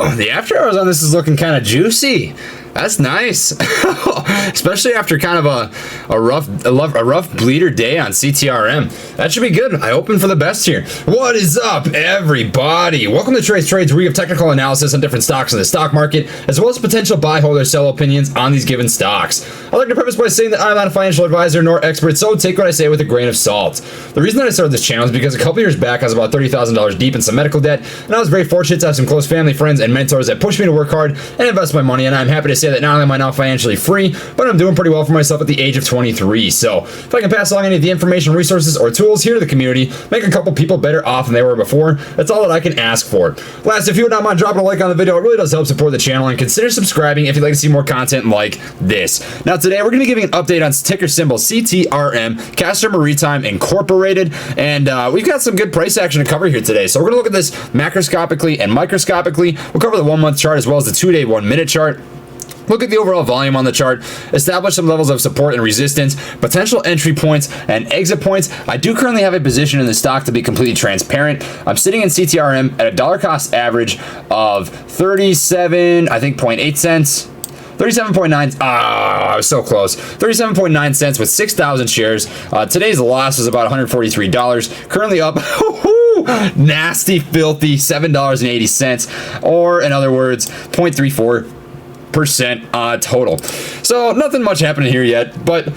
Ooh, the after hours on this is looking kind of juicy. That's nice, especially after kind of a rough bleeder day on CTRM. That should be good. I open for the best here. What is up, everybody? Welcome to Trades, where we have technical analysis on different stocks in the stock market, as well as potential buy, hold, or sell opinions on these given stocks. I'd like to preface by saying that I'm not a financial advisor nor expert, so take what I say with a grain of salt. The reason that I started this channel is because a couple years back I was about $30,000 deep in some medical debt, and I was very fortunate to have some close family, friends, and mentors that pushed me to work hard and invest my money, and I'm happy to say that not only am I now financially free, but I'm doing pretty well for myself at the age of 23. So if I can pass along any of the information, resources, or tools here to the community, make a couple people better off than they were before, that's all that I can ask for. Last, if you would not mind dropping a like on the video, it really does help support the channel, and consider subscribing if you'd like to see more content like this. Now today we're going to be giving an update on ticker symbol CTRM, Castor Maritime Incorporated, and we've got some good price action to cover here today. So we're going to look at this macroscopically and microscopically. We'll cover the 1 month chart as well as the 2-day 1 minute chart. Look at the overall volume on the chart, establish some levels of support and resistance, potential entry points and exit points. I do currently have a position in the stock to be completely transparent. I'm sitting in CTRM at a dollar cost average of 37, I think 0.8 cents. 37.9, I was so close. 37.9 cents with 6,000 shares. Today's loss is about $143. Currently up, nasty, filthy $7.80, or in other words, 0.34% total. So nothing much happening here yet, but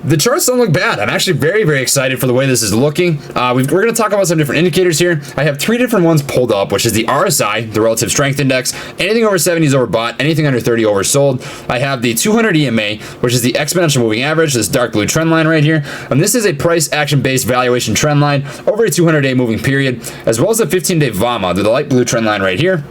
the charts don't look bad. I'm actually very, very excited for the way this is looking. We're going to talk about some different indicators here. I have 3 different ones pulled up, which is the RSI, the Relative Strength Index. Anything over 70 is overbought. Anything under 30 oversold. I have the 200 EMA, which is the Exponential Moving Average, this dark blue trend line right here. And this is a price action-based valuation trend line over a 200-day moving period, as well as the 15-day VAMA, the light blue trend line right here.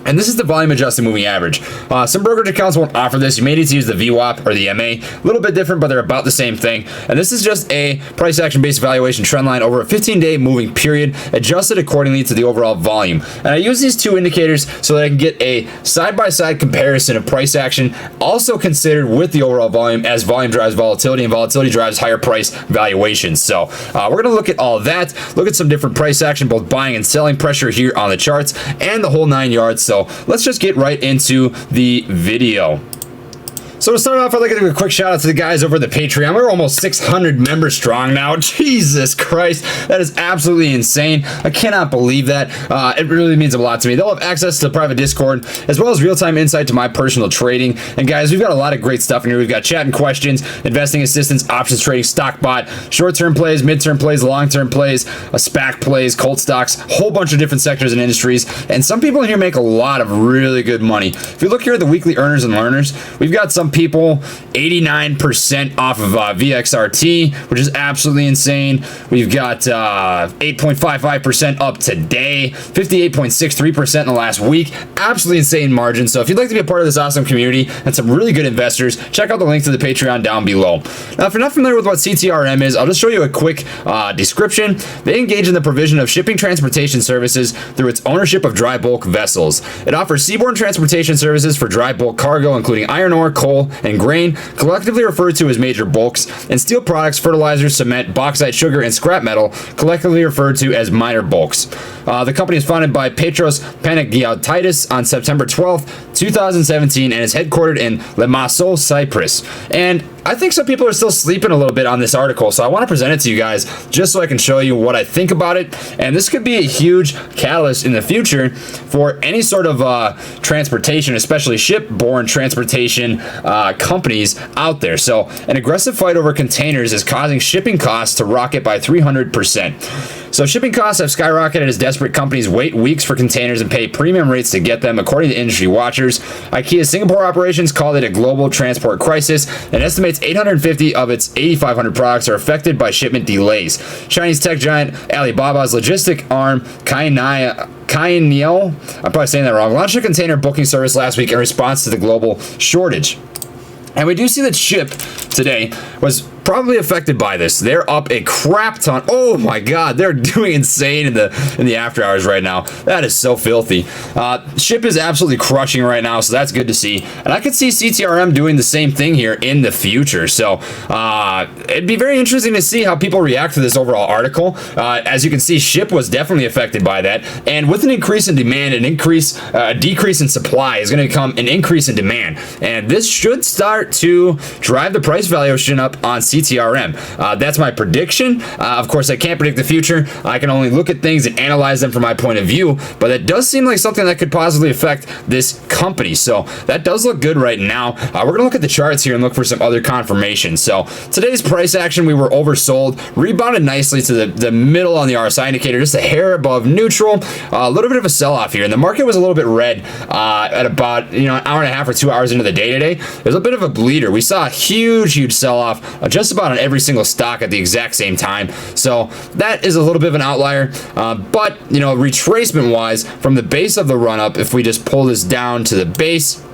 And this is the volume adjusted moving average. Some brokerage accounts won't offer this. You may need to use the VWAP or the MA. A little bit different, but they're about the same thing. And this is just a price action based valuation trend line over a 15-day moving period, adjusted accordingly to the overall volume. And I use these two indicators so that I can get a side-by-side comparison of price action, also considered with the overall volume, as volume drives volatility and volatility drives higher price valuations. So we're going to look at all of that, look at some different price action, both buying and selling pressure here on the charts, and the whole 9 yards. So let's just get right into the video. So to start off, I'd like to give a quick shout out to the guys over at the Patreon. We're almost 600 members strong now. Jesus Christ, that is absolutely insane. I cannot believe that. It really means a lot to me. They'll have access to the private Discord, as well as real-time insight to my personal trading. And guys, we've got a lot of great stuff in here. We've got chat and questions, investing assistance, options trading, stock bot, short-term plays, mid-term plays, long-term plays, SPAC plays, cold stocks, a whole bunch of different sectors and industries. And some people in here make a lot of really good money. If you look here at the weekly earners and learners, we've got some people 89% off of VXRT, which is absolutely insane. We've got 8.55% up today, 58.63% in the last week. Absolutely insane margin. So if you'd like to be a part of this awesome community and some really good investors, check out the link to the Patreon down below. Now, if you're not familiar with what CTRM is, I'll just show you a quick description. They engage in the provision of shipping transportation services through its ownership of dry bulk vessels. It offers seaborne transportation services for dry bulk cargo, including iron ore, coal, and grain, collectively referred to as major bulks, and steel products, fertilizers, cement, bauxite, sugar, and scrap metal, collectively referred to as minor bulks. The company is founded by Petros Panagiotidis on September 12th, 2017, and is headquartered in Limassol, Cyprus. And I think some people are still sleeping a little bit on this article, so I want to present it to you guys just so I can show you what I think about it. And this could be a huge catalyst in the future for any sort of transportation, especially shipborne transportation companies out there. So an aggressive fight over containers is causing shipping costs to rocket by 300%. So shipping costs have skyrocketed as desperate companies wait weeks for containers and pay premium rates to get them, according to industry watchers. IKEA's Singapore operations called it a global transport crisis and estimates 850 of its 8,500 products are affected by shipment delays. Chinese tech giant Alibaba's logistic arm, Cainiao, I'm probably saying that wrong, launched a container booking service last week in response to the global shortage. And we do see that ship today was probably affected by this. They're up a crap ton. Oh my God, they're doing insane in the after hours right now. That is so filthy. Ship is absolutely crushing right now, so that's good to see. And I could see CTRM doing the same thing here in the future. So it'd be very interesting to see how people react to this overall article. As you can see, ship was definitely affected by that. And with an increase in demand, a decrease in supply is going to come an increase in demand. And this should start to drive the price valuation up on CTRM. That's my prediction. Of course, I can't predict the future. I can only look at things and analyze them from my point of view, but it does seem like something that could possibly affect this company. So that does look good right now. We're going to look at the charts here and look for some other confirmation. So today's price action, we were oversold, rebounded nicely to the middle on the RSI indicator, just a hair above neutral. A little bit of a sell-off here, and the market was a little bit red at about an hour and a half or 2 hours into the day today. There's a bit of a bleeder. We saw a huge sell-off just about on every single stock at the exact same time. So that is a little bit of an outlier. But retracement wise, from the base of the run-up, if we just pull this down to the base,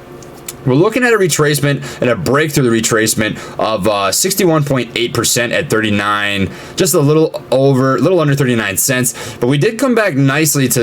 we're looking at a retracement and a break through the retracement of 61.8% at 39, just a little under 39 cents. But we did come back nicely to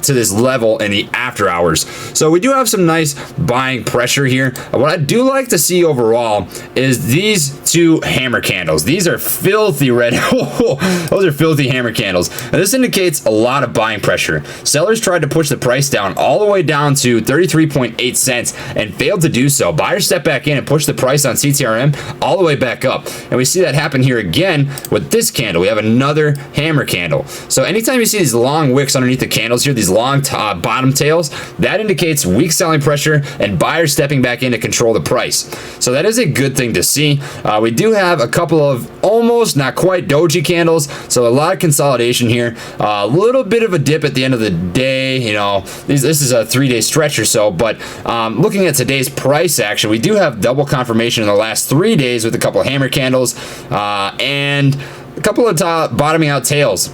this level in the after hours. So we do have some nice buying pressure here. What I do like to see overall is these two hammer candles. These are filthy red. Those are filthy hammer candles. And this indicates a lot of buying pressure. Sellers tried to push the price down all the way down to 33.8 cents and failed to do so. Buyers step back in and push the price on CTRM all the way back up. And we see that happen here again with this candle. We have another hammer candle. So anytime you see these long wicks underneath the candles here, these long bottom tails, that indicates weak selling pressure and buyers stepping back in to control the price. So that is a good thing to see. We do have a couple of almost not quite doji candles, so a lot of consolidation here. A little bit of a dip at the end of the day. This is a 3-day stretch or so, but looking at today's price action, we do have double confirmation in the last 3 days with a couple of hammer candles and a couple of bottoming out tails.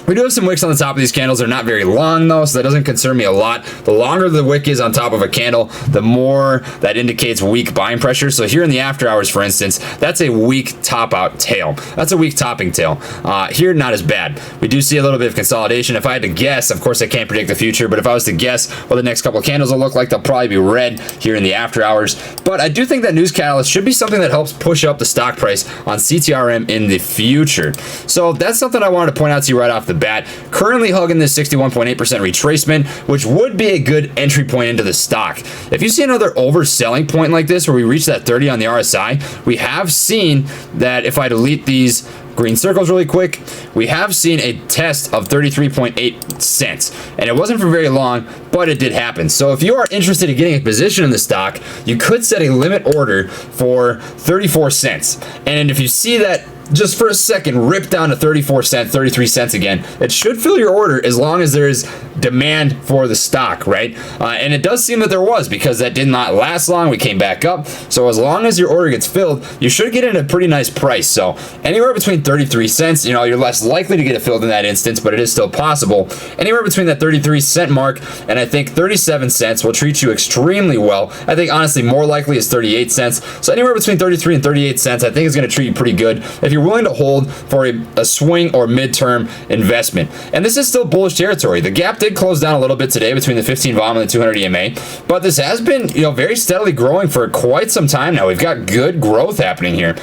We do have some wicks on the top of these candles. They're not very long though, so that doesn't concern me a lot. The longer the wick is on top of a candle, the more that indicates weak buying pressure. So here in the after hours, for instance, that's a weak top out tail. That's a weak topping tail. Here, not as bad. We do see a little bit of consolidation. If I had to guess, of course I can't predict the future, but if I was to guess what the next couple of candles will look like, they'll probably be red here in the after hours. But I do think that news catalyst should be something that helps push up the stock price on CTRM in the future. So that's something I wanted to point out to you right off the bat. Currently hugging this 61.8% retracement, which would be a good entry point into the stock. If you see another overselling point like this where we reach that 30 on the RSI, we have seen that if I delete these green circles really quick, we have seen a test of 33.8 cents, and it wasn't for very long, but it did happen. So if you are interested in getting a position in the stock, you could set a limit order for 34 cents. And if you see that just for a second rip down to 34 cents, 33 cents again, it should fill your order as long as there is demand for the stock, right? And it does seem that there was, because that did not last long. We came back up. So as long as your order gets filled, you should get in a pretty nice price. So anywhere between 33 cents, you're less likely to get it filled in that instance, but it is still possible. Anywhere between that 33 cent mark and I think 37 cents will treat you extremely well. I think honestly more likely is 38 cents. So anywhere between 33 and 38 cents, I think is going to treat you pretty good if you're willing to hold for a swing or midterm investment. And this is still bullish territory. The gap did close down a little bit today between the 15 VAMA and the 200 EMA, but this has been very steadily growing for quite some time now. We've got good growth happening here.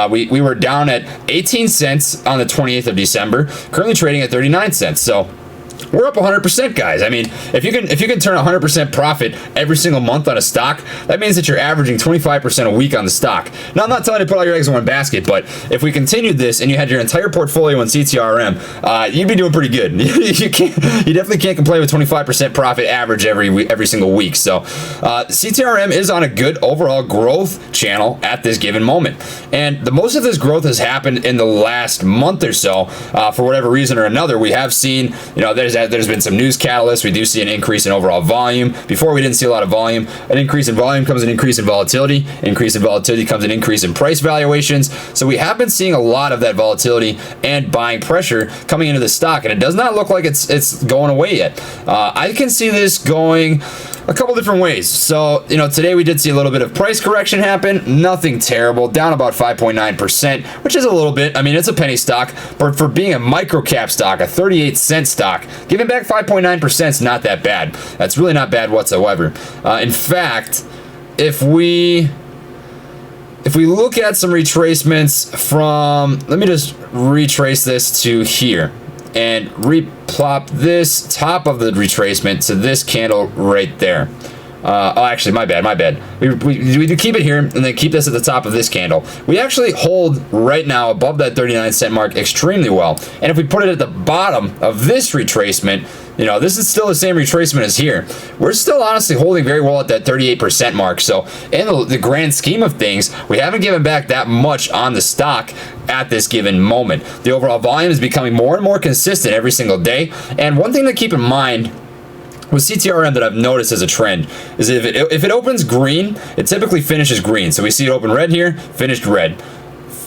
We were down at 18 cents on the 28th of December, currently trading at 39 cents. So we're up 100%, guys. I mean, if you can turn 100% profit every single month on a stock, that means that you're averaging 25% a week on the stock. Now, I'm not telling you to put all your eggs in one basket, but if we continued this and you had your entire portfolio in CTRM, you'd be doing pretty good. You definitely can't complain with 25% profit average every single week. So CTRM is on a good overall growth channel at this given moment, and the most of this growth has happened in the last month or so. For whatever reason or another, we have seen there's been some news catalysts. We do see an increase in overall volume. Before, we didn't see a lot of volume. An increase in volume comes an increase in volatility. Increase in volatility comes an increase in price valuations. So we have been seeing a lot of that volatility and buying pressure coming into the stock, and it does not look like it's going away yet. I can see this going a couple different ways. So, you know, today we did see a little bit of price correction happen. Nothing terrible, down about 5.9%, which is a little bit. I mean, it's a penny stock, but for being a micro cap stock, a 38-cent stock, giving back 5.9% is not that bad. That's really not bad whatsoever. In fact, if we look at some retracements from, let me just retrace this to here and replop this top of the retracement to this candle right there. Oh, actually, my bad. We do keep it here and then keep this at the top of this candle. We actually hold right now above that 39-cent mark extremely well. And if we put it at the bottom of this retracement, you know, this is still the same retracement as here. We're still honestly holding very well at that 38% mark. So in the grand scheme of things, we haven't given back that much on the stock at this given moment. The overall volume is becoming more and more consistent every single day. And one thing to keep in mind with CTRM that I've noticed as a trend is if it opens green, it typically finishes green. So we see it open red here, finished red.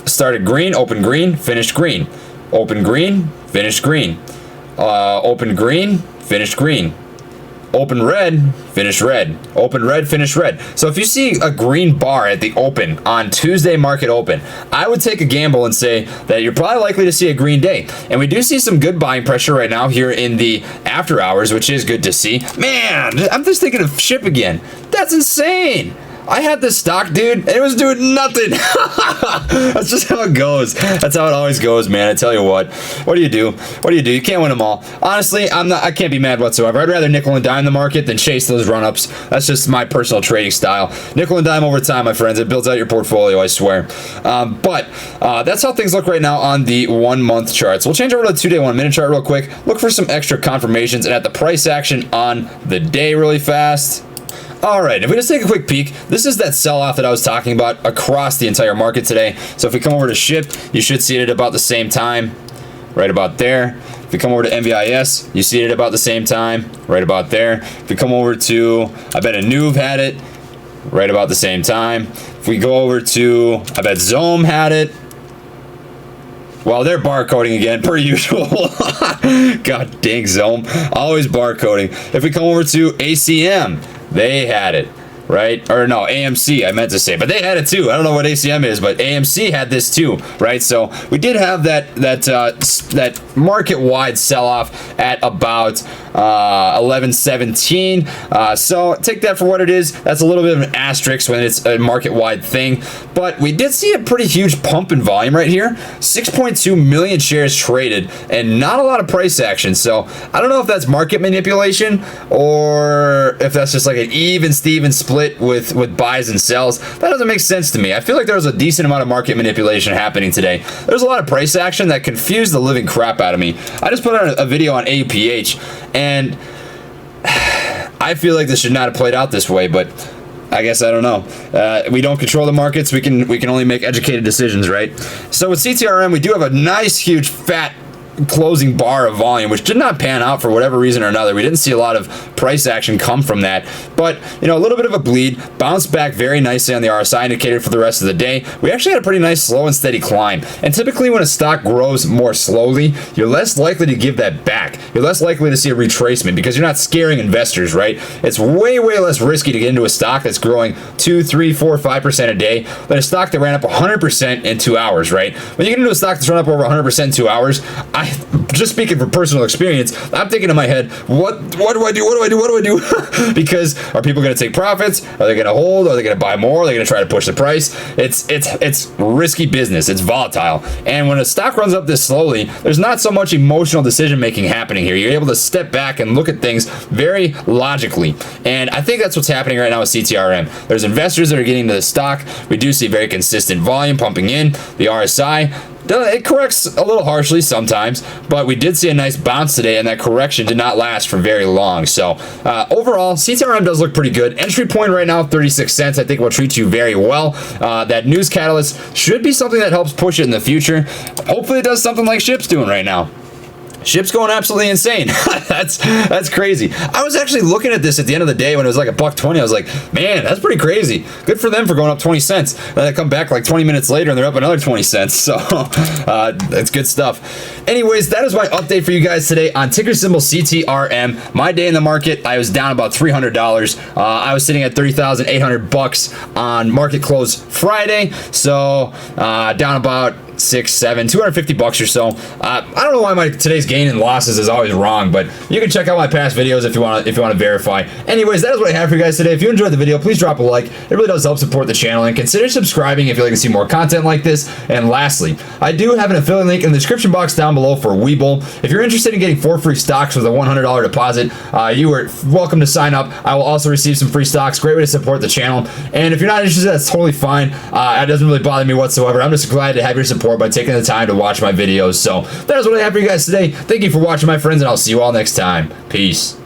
Started green, open green, finished green. Open green, finished green. Open green, finished green. Open red, finish red. Open red, finish red. So if you see a green bar at the open on Tuesday market open, I would take a gamble and say that you're probably likely to see a green day. And we do see some good buying pressure right now here in the after hours, which is good to see. Man, I'm just thinking of SHIP again. That's insane. I had this stock, dude, and it was doing nothing. That's just how it goes. That's how it always goes, man. I tell you what. What do you do? What do you do? You can't win them all. Honestly, I can't be mad whatsoever. I'd rather nickel and dime the market than chase those run-ups. That's just my personal trading style. Nickel and dime over time, my friends. It builds out your portfolio, I swear. But that's how things look right now on the 1 month charts. We'll change over to the 2-day 1 minute chart real quick. Look for some extra confirmations and at the price action on the day really fast. All right, if we just take a quick peek, this is that sell-off that I was talking about across the entire market today. So if we come over to SHIP, you should see it at about the same time, right about there. If we come over to MVIS, you see it at about the same time, right about there. If we come over to, I bet Anuv had it, right about the same time. If we go over to, I bet Zohm had it. Well, they're barcoding again, per usual. God dang Zohm, always barcoding. If we come over to ACM, they had it, right? Or no, AMC, I meant to say, but they had it too. I don't know what ACM is, but AMC had this too, right? So we did have that market-wide sell-off at about 11.17. So take that for what it is. That's a little bit of an asterisk when it's a market-wide thing, but we did see a pretty huge pump in volume right here. 6.2 million shares traded and not a lot of price action. So I don't know if that's market manipulation or if that's just like an even-steven split with buys and sells. That doesn't make sense to me. I feel like there was a decent amount of market manipulation happening today. There's a lot of price action that confused the living crap out of me. I just put out a video on AUPH, and I feel like this should not have played out this way, but I guess I don't know. We don't control the markets. We can only make educated decisions, right? So with CTRM, we do have a nice, huge, fat closing bar of volume, which did not pan out for whatever reason or another. We didn't see a lot of price action come from that, but you know, a little bit of a bleed, bounced back very nicely on the RSI indicator for the rest of the day. We actually had a pretty nice slow and steady climb, and typically when a stock grows more slowly, you're less likely to give that back. You're less likely to see a retracement because you're not scaring investors, right? It's way less risky to get into a stock that's growing 2, 3, 4, 5% a day than a stock that ran up 100% in 2 hours, right? When you get into a stock that's run up over 100% in 2 hours, just speaking from personal experience, I'm thinking in my head, what do I do? What do I do? Because are people going to take profits? Are they going to hold? Are they going to buy more? Are they going to try to push the price? It's risky business. It's volatile. And when a stock runs up this slowly, there's not so much emotional decision making happening here. You're able to step back and look at things very logically. And I think that's what's happening right now with CTRM. There's investors that are getting to the stock. We do see very consistent volume pumping in. The RSI, it corrects a little harshly sometimes, but we did see a nice bounce today, and that correction did not last for very long. So overall, CTRM does look pretty good. Entry point right now, 36 cents. I think will treat you very well. That news catalyst should be something that helps push it in the future. Hopefully it does something like SHIP's doing right now. Ship's going absolutely insane. That's crazy. I was actually looking at this at the end of the day when it was like $1.20. I was like, man, that's pretty crazy. Good for them for going up 20 cents. Then I come back like 20 minutes later and they're up another 20 cents. So that's good stuff. Anyways, that is my update for you guys today on ticker symbol CTRM. My day in the market, I was down about $300. I was sitting at $30,800 on market close Friday. So down about $250 or so. I don't know why my today's gain and losses is always wrong, but you can check out my past videos if you want to verify. Anyways, that is what I have for you guys today. If you enjoyed the video, please drop a like. It really does help support the channel, and consider subscribing if you'd like to see more content like this. And lastly, I do have an affiliate link in the description box down below for Webull. If you're interested in getting 4 free stocks with a $100 deposit, you are welcome to sign up. I will also receive some free stocks. Great way to support the channel. And if you're not interested, that's totally fine. It doesn't really bother me whatsoever. I'm just glad to have your support by taking the time to watch my videos. So that is what I have for you guys today. Thank you for watching, my friends, and I'll see you all next time. Peace.